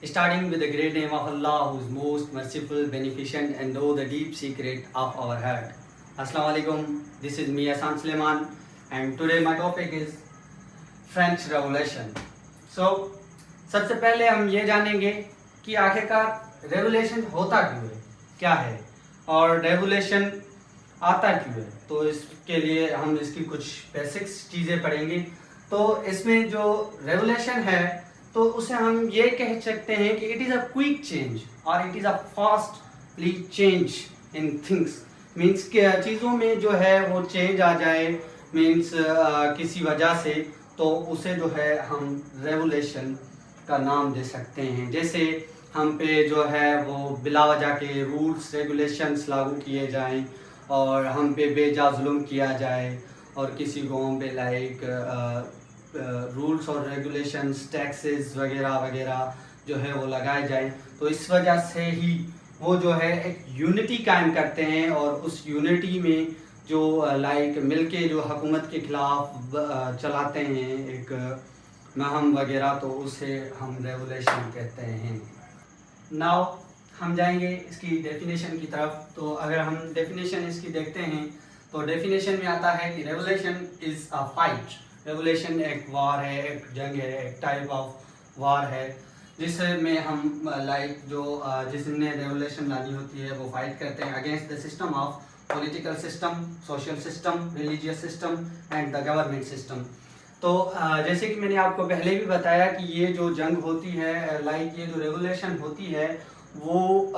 starting with the great name of Allah, who is most merciful, beneficent, and know the deep secret of our heart. Assalamu alaikum. This is me, Ahsan Suleiman, and today my topic is French Revolution. So, सबसे पहले हम ये जानेंगे कि आखिरकार revolution होता क्यों है, क्या है और रेवोल्यूशन आता क्यों है। तो इसके लिए हम इसकी कुछ बेसिक्स चीज़ें पढ़ेंगे। तो इसमें जो रेवोल्यूशन है तो उसे हम ये कह सकते हैं कि it is a quick change और it is a fastly change in things. Means कि चीज़ों में जो है वो चेंज आ जाए, मीन्स किसी वजह से, तो उसे जो है हम रेवोल्यूशन का नाम दे सकते हैं। जैसे हम पे जो है वो बिला वजह के रूल्स रेगुलेशंस लागू किए जाएं और हम पे बेजा जुल्म किया जाए और किसी कौम पे लाइक रूल्स और रेगुलेशंस टैक्सेस वगैरह वगैरह जो है वो लगाए जाए। तो इस वजह से ही वो जो है एक यूनिटी कायम करते हैं और उस यूनिटी में जो लाइक मिलके जो हुकूमत के ख़िलाफ़ चलाते हैं एक मुहिम वगैरह, तो उसे हम रेवोल्यूशन कहते हैं। नाउ हम जाएंगे इसकी डेफिनेशन की तरफ। तो अगर हम डेफिनेशन इसकी देखते हैं तो डेफिनेशन में आता है कि revolution is a fight. Revolution एक वार है, एक जंग है, एक टाइप ऑफ वार है जिसमें हम लाइक जो जिसने रेवोल्यूशन लानी होती है वो फाइट करते हैं against the system of political system, social system, religious system and the government system. तो जैसे कि मैंने आपको पहले भी बताया कि ये जो जंग होती है, लाइक ये जो रेवोल्यूशन होती है वो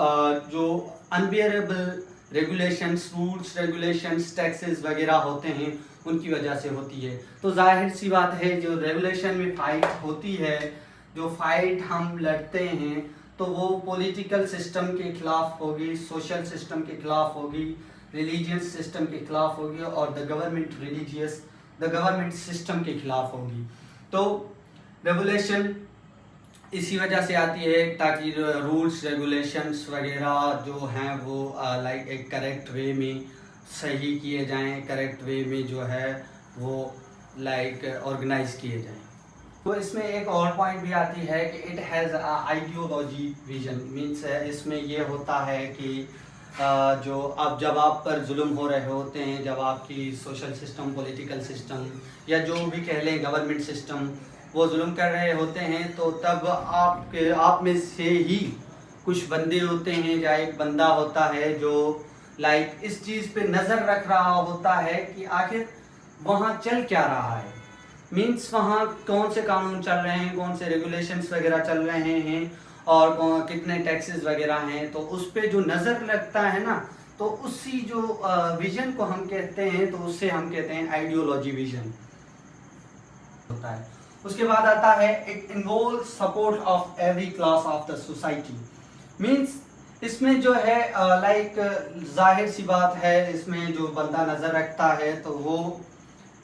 जो unbearable regulations, rules regulations, taxes वगैरह होते हैं उनकी वजह से होती है। तो जाहिर सी बात है जो रेवोल्यूशन में फ़ाइट होती है, जो फाइट हम लड़ते हैं, तो वो पॉलिटिकल सिस्टम के ख़िलाफ़ होगी, सोशल सिस्टम के ख़िलाफ़ होगी, रिलीजियस सिस्टम के ख़िलाफ़ होगी और द गवर्नमेंट सिस्टम के ख़िलाफ़ होगी। तो रेवोल्यूशन इसी वजह से आती है ताकि रूल्स रेगुलेशंस वगैरह जो हैं वो लाइक एक करेक्ट वे में सही किए जाएं, करेक्ट वे में जो है वो लाइक ऑर्गेनाइज किए जाएं। तो इसमें एक और पॉइंट भी आती है कि it has ideology vision. Means इसमें ये होता है कि जो अब जब आप पर जुल्म हो रहे होते हैं, जब आपकी सोशल सिस्टम, पॉलिटिकल सिस्टम या जो भी कह लें गवर्नमेंट सिस्टम वो जुल्म कर रहे होते हैं, तो तब आप में से ही कुछ बंदे होते हैं या एक बंदा होता है जो लाइक इस चीज़ पे नज़र रख रहा होता है कि आखिर वहाँ चल क्या रहा है। मीन्स वहाँ कौन से कानून चल रहे हैं, कौन से रेगुलेशंस वगैरह चल रहे हैं और कितने टैक्सेस वगैरह हैं। तो उस पर जो नज़र लगता है ना, तो उसी जो विजन को हम कहते हैं, तो उससे हम कहते हैं आइडियोलॉजी विजन होता है। उसके बाद आता है it involve support of every class of the society. Means इसमें जो है लाइक जाहिर सी बात है, इसमें जो बंदा नज़र रखता है तो वो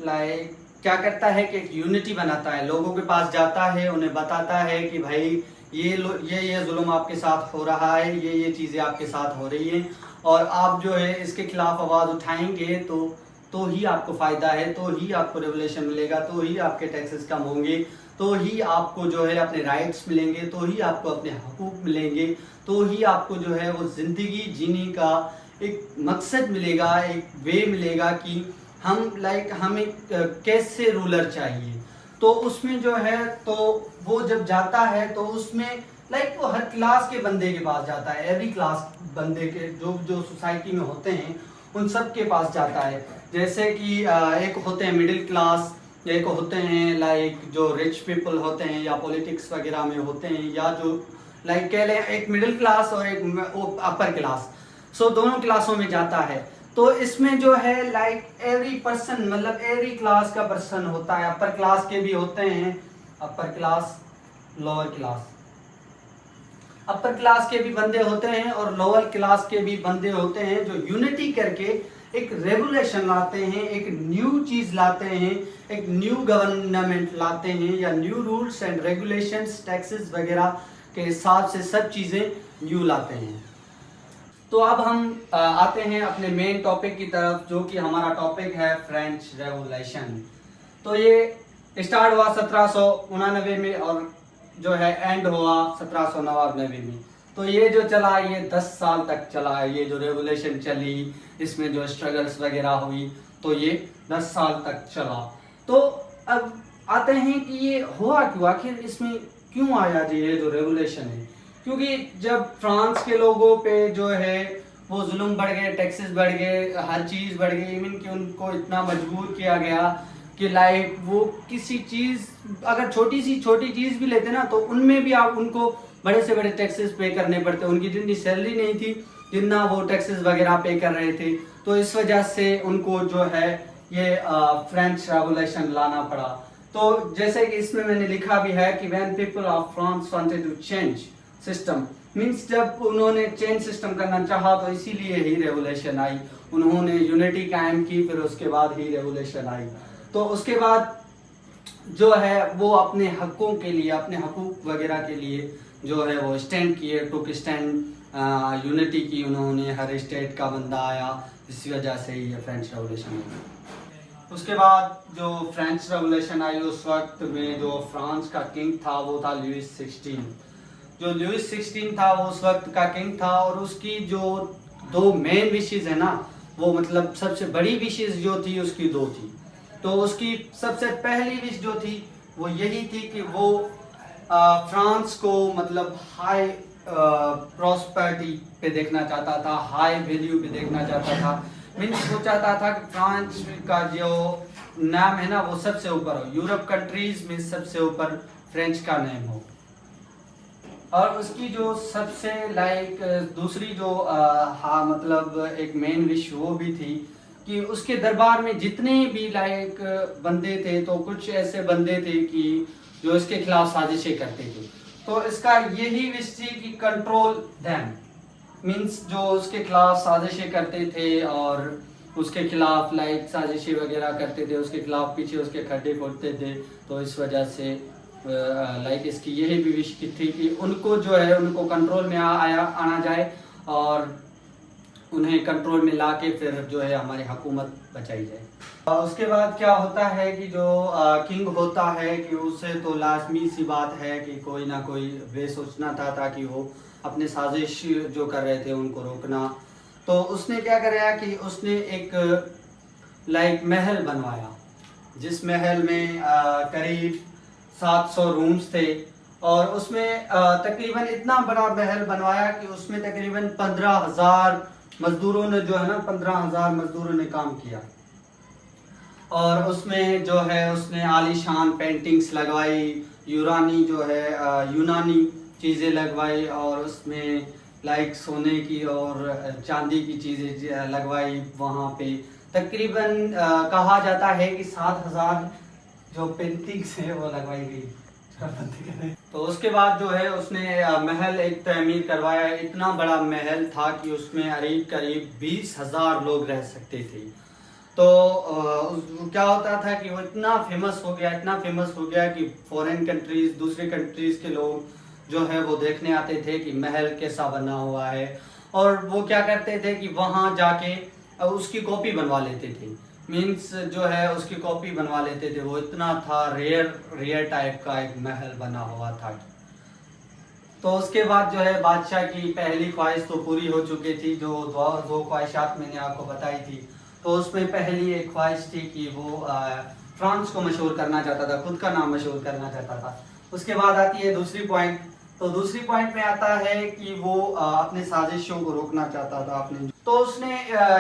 लाइक क्या करता है कि एक यूनिटी बनाता है, लोगों के पास जाता है, उन्हें बताता है कि भाई ये जुल्म आपके साथ हो रहा है, ये चीज़ें आपके साथ हो रही हैं और आप जो है इसके खिलाफ आवाज़ उठाएंगे तो ही आपको फ़ायदा है, तो ही आपको रेवोल्यूशन मिलेगा, तो ही आपके टैक्सेस कम होंगे, तो ही आपको जो है अपने राइट्स मिलेंगे, तो ही आपको अपने हकूक़ मिलेंगे, तो ही आपको जो है वो ज़िंदगी जीने का एक मकसद मिलेगा, एक वे मिलेगा कि हम लाइक हमें कैसे रूलर चाहिए। तो उसमें जो है तो वो जब जाता है तो उसमें लाइक वो हर क्लास के बंदे के पास जाता है, एवरी क्लास बंदे के जो सोसाइटी में होते हैं उन सब के पास जाता है। जैसे कि एक होते हैं मिडिल क्लास, एक होते हैं लाइक जो रिच पीपल होते हैं या पॉलिटिक्स वगैरह में होते हैं, या जो लाइक कह लें एक मिडिल क्लास और एक अपर क्लास। सो दोनों क्लासों में जाता है। तो इसमें जो है लाइक एवरी पर्सन, मतलब एवरी क्लास का पर्सन होता है। अपर क्लास के भी होते हैं, upper class, lower class. Upper class के भी बंदे होते हैं और लोअर क्लास के भी बंदे होते हैं जो यूनिटी करके एक रेवोल्यूशन लाते हैं, एक न्यू चीज़ लाते हैं, एक न्यू गवर्नमेंट लाते हैं या new rules and regulations, taxes वगैरह के हिसाब से सब चीज़ें न्यू लाते हैं। तो अब हम आते हैं अपने मेन टॉपिक की तरफ, जो कि हमारा टॉपिक है फ्रेंच रेवोल्यूशन। तो ये स्टार्ट हुआ 1799 में और जो है एंड हुआ 1799 में। तो ये जो चला ये 10 साल तक चला, ये जो रेवोल्यूशन चली, इसमें जो स्ट्रगल्स वगैरह हुई, तो ये 10 साल तक चला। तो अब आते हैं कि ये हुआ क्यों, आखिर इसमें क्यों आया जी ये जो रेवोल्यूशन है। क्योंकि जब फ्रांस के लोगों पे जो है वो जुल्म बढ़ गए, टैक्सेस बढ़ गए, हर चीज़ बढ़ गई, इवन कि उनको इतना मजबूर किया गया कि लाइक वो किसी चीज़, अगर छोटी चीज़ भी लेते ना, तो उनमें भी आप उनको बड़े से बड़े टैक्सेस पे करने पड़ते। उनकी जितनी सैलरी नहीं थी जितना वो टैक्सेस वगैरह पे कर रहे थे। तो इस वजह से उनको जो है ये फ्रेंच रेवोल्यूशन लाना पड़ा। तो जैसे कि इसमें मैंने लिखा भी है कि when people of France wanted to change system, means जब उन्होंने चेंज सिस्टम करना चाहा तो इसीलिए ही रेवोल्यूशन आई। उन्होंने यूनिटी कायम की, फिर उसके बाद ही रेवोल्यूशन आई। तो उसके बाद जो है वो अपने हकों के लिए, अपने हकूक वगैरह के लिए जो है वो स्टैंड किए, टुक स्टैंड, यूनिटी की उन्होंने, हर स्टेट का बंदा आया, इसी वजह से ये फ्रेंच रेवोल्यूशन हुई। उसके बाद जो फ्रेंच रेवोल्यूशन आई उस वक्त में जो फ्रांस का किंग था वो था लुइस 16। जो लुइस 16 था वो उस वक्त का किंग था, और उसकी जो 2 मेन विशेज है ना, वो मतलब सबसे बड़ी विशेज जो थी उसकी 2 थी। तो उसकी सबसे पहली विश जो थी वो यही थी कि वो फ्रांस को मतलब हाई प्रॉस्पेरिटी पे देखना चाहता था, हाई वैल्यू पे देखना चाहता था। मीन्स वो चाहता था कि फ्रांस का जो नाम है ना वो सबसे ऊपर हो, यूरोप कंट्रीज में सबसे ऊपर फ्रेंच का नाम हो। और उसकी जो सबसे लाइक दूसरी जो हाँ मतलब एक मेन विश वो भी थी कि उसके दरबार में जितने भी लाइक बंदे थे, तो कुछ ऐसे बंदे थे कि जो इसके खिलाफ साजिशें करते थे। तो इसका यही विश थी कि कंट्रोल देम, मीन्स जो उसके खिलाफ साजिशें करते थे और उसके खिलाफ लाइक साजिशें वगैरह करते थे, उसके खिलाफ पीछे उसके खड्डे खोदते थे। तो इस वजह से लाइक इसकी यही भी विश की थी कि उनको जो है उनको कंट्रोल में आना जाए, और उन्हें कंट्रोल में ला के फिर जो है हमारी हुकूमत बचाई जाए। उसके बाद क्या होता है कि जो किंग होता है कि उसे तो लाजमी सी बात है कि कोई ना कोई वे सोचना था ताकि वो अपने साजिश जो कर रहे थे उनको रोकना। तो उसने क्या कराया कि उसने एक लाइक महल बनवाया, जिस महल में करीब 700 रूम्स थे, और उसमें तकरीबन इतना बड़ा महल बनवाया कि उसमें तकरीबन 15,000 मजदूरों ने जो है ना 15,000 मजदूरों ने काम किया। और उसमें जो है उसने आलीशान पेंटिंग्स लगवाई, यूनानी चीज़ें लगवाई, और उसमें लाइक सोने की और चांदी की चीज़ें लगवाई वहाँ पे। तकरीबन कहा जाता है कि 7,000 जो पेंटिंग्स है वो लगवाई गई। तो उसके बाद जो है उसने महल एक तमीर करवाया। इतना बड़ा महल था कि उसमें करीब 20,000 लोग रह सकते थे। तो क्या होता था कि वो इतना फेमस हो गया कि फॉरेन कंट्रीज, दूसरे कंट्रीज के लोग जो है वो देखने आते थे कि महल कैसा बना हुआ है, और वो क्या करते थे कि वहाँ जाके उसकी कॉपी बनवा लेते थे। मीन्स जो है उसकी कॉपी बनवा लेते थे। वो इतना था रेयर टाइप का एक महल बना हुआ था। तो उसके बाद जो है बादशाह की पहली ख्वाहिश तो पूरी हो चुकी थी, जो 2 ख्वाहिशात मैंने आपको बताई थी। तो उसमें पहली एक ख्वाहिश थी कि वो फ्रांस को मशहूर करना चाहता था, खुद का नाम मशहूर करना चाहता था। उसके बाद आती है दूसरी पॉइंट। तो दूसरी पॉइंट में आता है कि वो अपने साजिशों को रोकना चाहता था अपने। तो उसने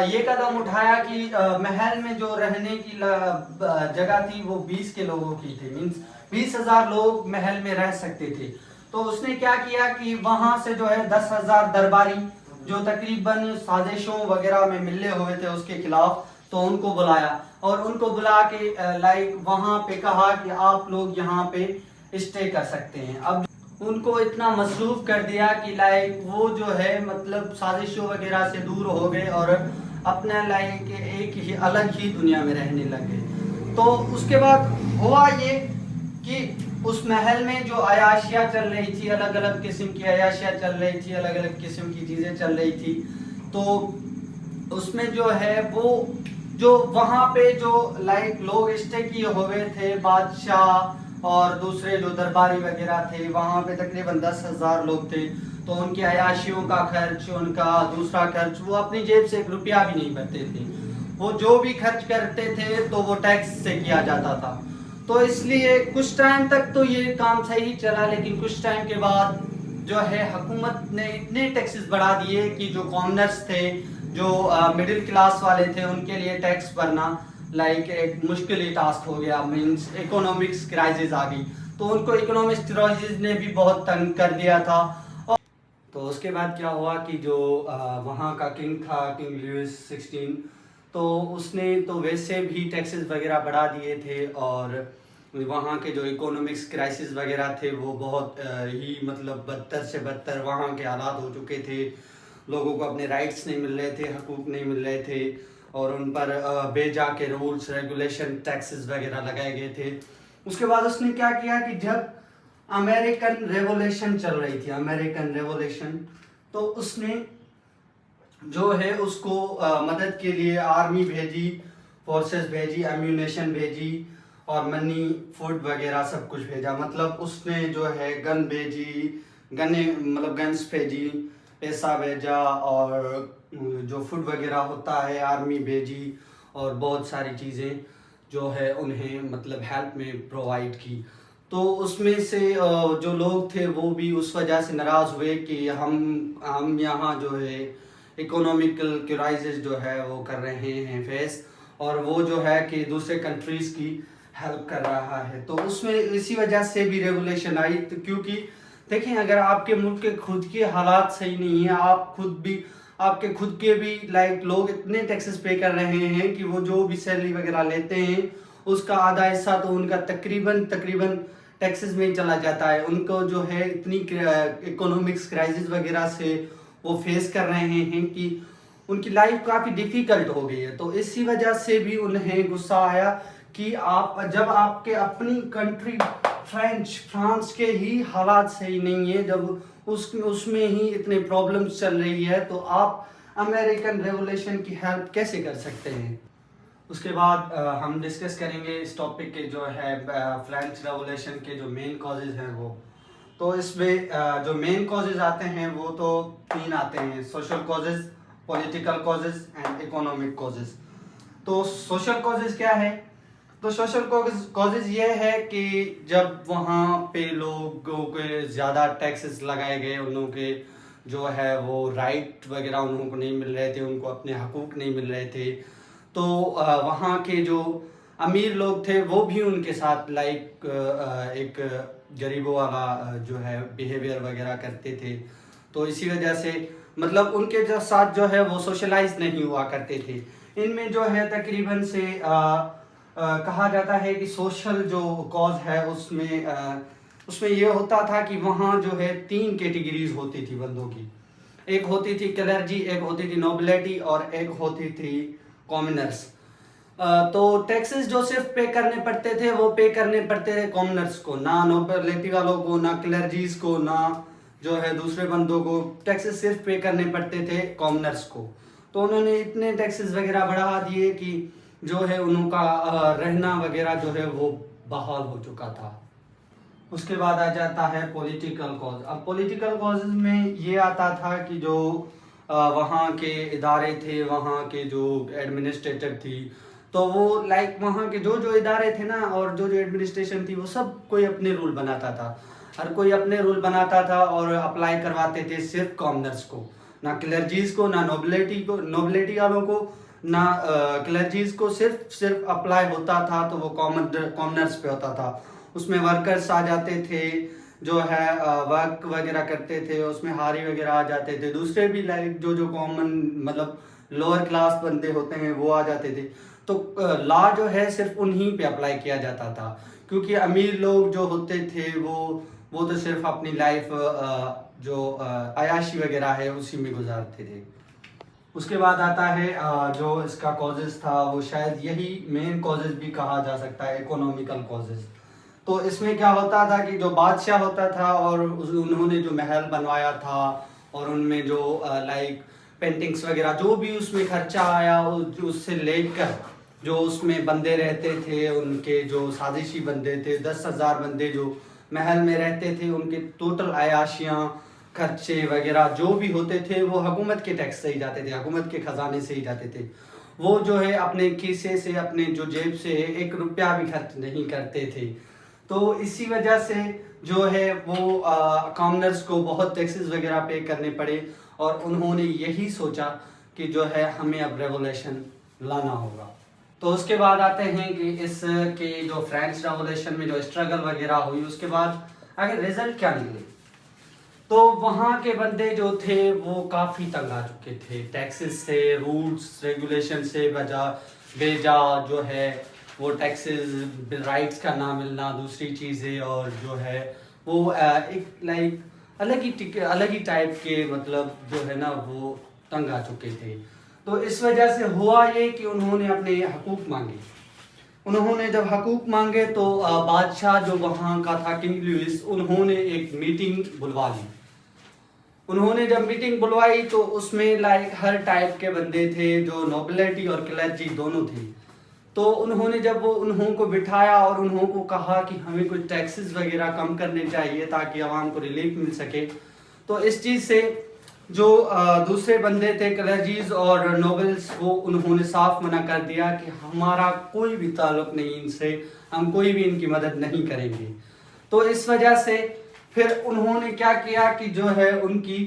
ये कदम उठाया कि महल में जो रहने की जगह थी वो 20 के लोगों की थी। मीन्स 20,000 लोग महल में रह सकते थे। तो उसने क्या किया कि वहां से जो है 10,000 दरबारी जो तकरीबन साजिशों वगैरह में मिले हुए थे उसके खिलाफ, तो उनको बुलाया, और उनको बुला के लाइक वहां पे कहा कि आप लोग यहाँ पे स्टे कर सकते हैं। अब उनको इतना मसरूफ कर दिया कि लाइक वो जो है मतलब साजिशों वगैरह से दूर हो गए और अपना लाइक एक ही अलग ही दुनिया में रहने लगे। तो उसके बाद हुआ ये कि उस महल में जो अयाशियाँ चल रही थी, अलग अलग किस्म की अयाशियाँ चल रही थी, अलग अलग किस्म की चीज़ें चल रही थी। तो उसमें जो है वो जो वहाँ पे जो लाइक लोग स्टे किए हुए थे, बादशाह और दूसरे जो दरबारी वगैरह थे वहाँ पे तकरीबन 10,000 लोग थे। तो उनकी अयाशियों का खर्च, उनका दूसरा खर्च, वो अपनी जेब से 1 रुपया भी नहीं भरते थे। वो जो भी खर्च करते थे तो वो टैक्स से किया जाता था। तो इसलिए कुछ टाइम तक तो ये काम सही चला, लेकिन कुछ टाइम के बाद जो है हुकूमत ने इतने टैक्सेस बढ़ा दिए कि जो कॉमनर्स थे, जो मिडिल क्लास वाले थे, उनके लिए टैक्स भरना लाइक एक मुश्किल ही टास्क हो गया। मीन्स इकोनॉमिक्स क्राइसिस आ गई, तो उनको इकोनॉमिक्स क्राइसिस ने भी बहुत तंग कर दिया था। तो उसके बाद क्या हुआ कि जो वहाँ का किंग था, किंग लुइस 16, तो उसने तो वैसे भी टैक्सेस वगैरह बढ़ा दिए थे, और वहाँ के जो इकोनॉमिक्स क्राइसिस वगैरह थे वो बहुत ही मतलब बदतर से बदतर वहाँ के हालात हो चुके थे। लोगों को अपने राइट्स नहीं मिल रहे थे, हकूक़ नहीं मिल रहे थे, और उन पर बेजा के रूल्स रेगुलेशन टैक्सेस वगैरह लगाए गए थे। उसके बाद उसने क्या किया कि जब अमेरिकन रेवोल्यूशन चल रही थी, अमेरिकन रेवोल्यूशन, तो उसने जो है उसको मदद के लिए आर्मी भेजी, फोर्सेस भेजी, एम्यूनेशन भेजी, और मनी, फूड वगैरह सब कुछ भेजा। मतलब उसने जो है गन भेजी, गने मतलब गन्स भेजी, पैसा भेजा, और जो फूड वगैरह होता है आर्मी भेजी, और बहुत सारी चीज़ें जो है उन्हें मतलब हेल्प में प्रोवाइड की। तो उसमें से जो लोग थे वो भी उस वजह से नाराज़ हुए कि हम यहाँ जो है इकोनॉमिकल क्राइसिस जो है वो कर रहे हैं फेस, और वो जो है कि दूसरे कंट्रीज़ की हेल्प कर रहा है। तो उसमें इसी वजह से भी रेगुलेशन आई। तो क्योंकि देखें, अगर आपके मुल्क के खुद के हालात सही नहीं है, आप खुद भी, आपके खुद के भी लाइक लोग इतने टैक्सेस पे कर रहे हैं कि वो जो भी सैलरी वगैरह लेते हैं उसका आधा हिस्सा तो उनका तकरीबन टैक्सेस में ही चला जाता है। उनको जो है इतनी इकोनॉमिक्स क्राइसिस वगैरह से वो फेस कर रहे हैं कि उनकी लाइफ काफ़ी डिफ़िकल्ट हो गई है। तो इसी वजह से भी उन्हें गुस्सा आया कि आप जब आपके अपनी कंट्री फ्रांस के ही हालात सही नहीं है, जब उसमें ही इतने प्रॉब्लम्स चल रही है, तो आप अमेरिकन रेवोल्यूशन की हेल्प कैसे कर सकते हैं। उसके बाद हम डिस्कस करेंगे इस टॉपिक के जो है फ्रेंच रेवोल्यूशन के जो मेन कॉजेज़ हैं वो। तो इसमें जो मेन कॉजेज़ आते हैं वो तो 3 आते हैं: social causes, political causes and economic causes. तो सोशल कॉजेज़ क्या है? तो सोशल कॉजेज़ ये है कि जब वहाँ पे लोगों के ज़्यादा टैक्सेस लगाए गए, उन लोगों के जो है वो राइट वगैरह उन लोगों को नहीं मिल रहे थे, उनको अपने हकूक़ नहीं मिल रहे थे, तो वहाँ के जो अमीर लोग थे वो भी उनके साथ लाइक एक गरीबों वाला जो है बिहेवियर वगैरह करते थे। तो इसी वजह से मतलब उनके जो साथ जो है वो सोशलाइज नहीं हुआ करते थे। इनमें जो है तकरीबन से कहा जाता है कि सोशल जो कॉज है उसमें ये होता था कि वहाँ जो है 3 कैटेगरीज होती थी बंदों की। एक होती थी क्लर्जी, एक होती थी नोबिलिटी, और एक होती थी कॉमनर्स। तो टैक्सेस जो सिर्फ पे करने पड़ते थे वो पे करने पड़ते थे कॉमनर्स को, ना नोबिलिटी वालों को, ना क्लर्जीज को, ना जो है दूसरे बंदों को। टैक्सेस सिर्फ पे करने पड़ते थे कॉमनर्स को। तो उन्होंने इतने टैक्सेस वगैरह बढ़ा दिए कि जो है उनका रहना वगैरह जो है वो बहाल हो चुका था। उसके बाद आ जाता है पॉलिटिकल कॉज। अब पॉलिटिकल कॉज में ये आता था कि जो वहाँ के इदारे थे, वहाँ के जो एडमिनिस्ट्रेटर थी, तो वो लाइक वहाँ के जो इदारे थे ना, और जो एडमिनिस्ट्रेशन थी, वो सब कोई अपने रूल बनाता था। हर कोई अपने रूल बनाता था और अप्लाई करवाते थे सिर्फ कॉमनर्स को, ना क्लर्जीज को, ना नोबिलिटी वालों को, ना क्लर्जीज को। सिर्फ अप्लाई होता था तो वो कॉमनर्स पे होता था। उसमें वर्कर्स आ जाते थे जो है वर्क वगैरह करते थे, उसमें हारी वगैरह आ जाते थे, दूसरे भी लाइक जो कॉमन मतलब लोअर क्लास बंदे होते हैं वो आ जाते थे। तो लॉ जो है सिर्फ उन्हीं पे अप्लाई किया जाता था, क्योंकि अमीर लोग जो होते थे वो तो सिर्फ अपनी लाइफ जो अयाशी वगैरह है उसी में गुजारते थे। उसके बाद आता है जो इसका कॉजेज़ था, वो शायद यही मेन कॉजेज़ भी कहा जा सकता है, इकोनॉमिकल कॉजेज़। तो इसमें क्या होता था कि जो बादशाह होता था और उन्होंने जो महल बनवाया था, और उनमें जो लाइक पेंटिंग्स वगैरह जो भी उसमें खर्चा आया उससे लेकर जो उसमें बंदे रहते थे, उनके जो साजिशी बंदे थे, 10,000 बंदे जो महल में रहते थे, उनके टोटल आयाशियाँ, खर्चे वगैरह जो भी होते थे वो हुकूमत के टैक्स से ही जाते थे, हुकूमत के ख़जाने से ही जाते थे। वो जो है अपने खीसे से, अपने जो जेब से 1 रुपया भी खर्च नहीं करते थे। तो इसी वजह से जो है वो कॉमनर्स को बहुत टैक्सेस वगैरह पे करने पड़े और उन्होंने यही सोचा कि जो है हमें अब रेवोल्यूशन लाना होगा। तो उसके बाद आते हैं कि इसके जो फ्रेंच रेवोल्यूशन में जो स्ट्रगल वगैरह हुई, उसके बाद आगे रिजल्ट क्या निकले। तो वहाँ के बंदे जो थे वो काफ़ी तंग आ चुके थे टैक्सेस से, रूल्स रेगुलेशन से, बेजा जो है वो टैक्सेस, राइट्स का ना मिलना, दूसरी चीज़ें, और जो है वो एक लाइक अलग ही टाइप के मतलब जो है ना वो तंग आ चुके थे। तो इस वजह से हुआ ये कि उन्होंने अपने हकूक़ मांगे। उन्होंने जब हकूक़ मांगे तो बादशाह जो वहाँ का था, किंग लुइस, उन्होंने एक मीटिंग बुलवा ली। उन्होंने जब मीटिंग बुलवाई तो उसमें लाइक हर टाइप के बंदे थे, जो नोबिलिटी और क्लर्जी दोनों थे। तो उन्होंने जब वो उन्हों को बिठाया और उन्हों को कहा कि हमें कुछ टैक्सेस वगैरह कम करने चाहिए ताकि आवाम को रिलीफ मिल सके। तो इस चीज़ से जो दूसरे बंदे थे, क्लर्जीज और नोबल्स, वो उन्होंने साफ मना कर दिया कि हमारा कोई भी ताल्लुक़ नहीं इनसे, हम कोई भी इनकी मदद नहीं करेंगे। तो इस वजह से फिर उन्होंने क्या किया कि जो है उनकी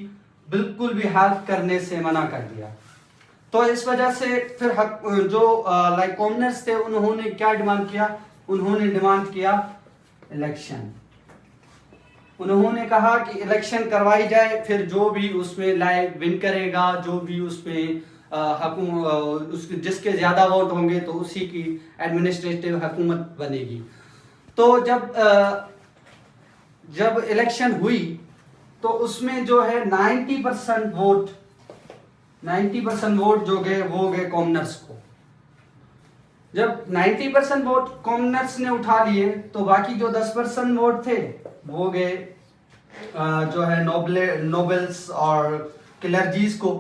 बिल्कुल भी हेल्प करने से मना कर दिया। तो इस वजह से फिर जो लाइक कॉमनर्स थे उन्होंने क्या डिमांड किया, उन्होंने डिमांड किया इलेक्शन। उन्होंने कहा कि इलेक्शन करवाई जाए, फिर जो भी उसमें लाइक विन करेगा, जो भी उसमें उसके जिसके ज़्यादा वोट होंगे तो उसी की एडमिनिस्ट्रेटिव हुकूमत बनेगी। तो जब इलेक्शन हुई तो उसमें जो है 90% वोट जो गए वो गए कॉमनर्स को। जब 90% वोट कॉमनर्स ने उठा लिए तो बाकी जो 10% वोट थे वो गए जो है नोबल्स और क्लर्जीज को।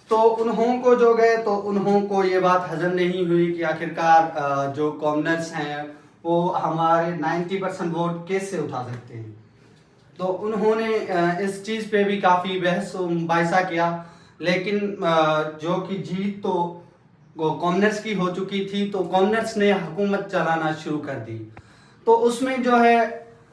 तो उन्हों को जो गए तो उन्हों को ये बात हजम नहीं हुई कि आखिरकार जो कॉमनर्स हैं वो हमारे 90% वोट कैसे उठा सकते हैं। तो उन्होंने इस चीज़ पे भी काफ़ी बहस मुबाहिसा किया, लेकिन जो कि जीत तो कॉमनर्स की हो चुकी थी, तो कॉमनर्स ने हुकूमत चलाना शुरू कर दी। तो उसमें जो है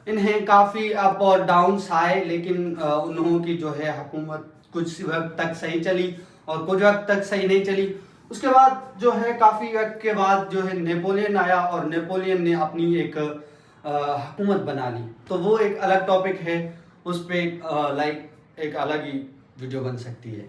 इन्हें काफ़ी अप और डाउन्स आए, लेकिन उन्हों की जो है हुकूमत कुछ वक्त तक सही चली और कुछ वक्त तक सही नहीं चली। उसके बाद जो है काफ़ी वक्त के बाद जो है नेपोलियन आया और नेपोलियन ने अपनी एक हुकूमत बना ली। तो वो एक अलग टॉपिक है, उस पर लाइक एक अलग ही वीडियो बन सकती है।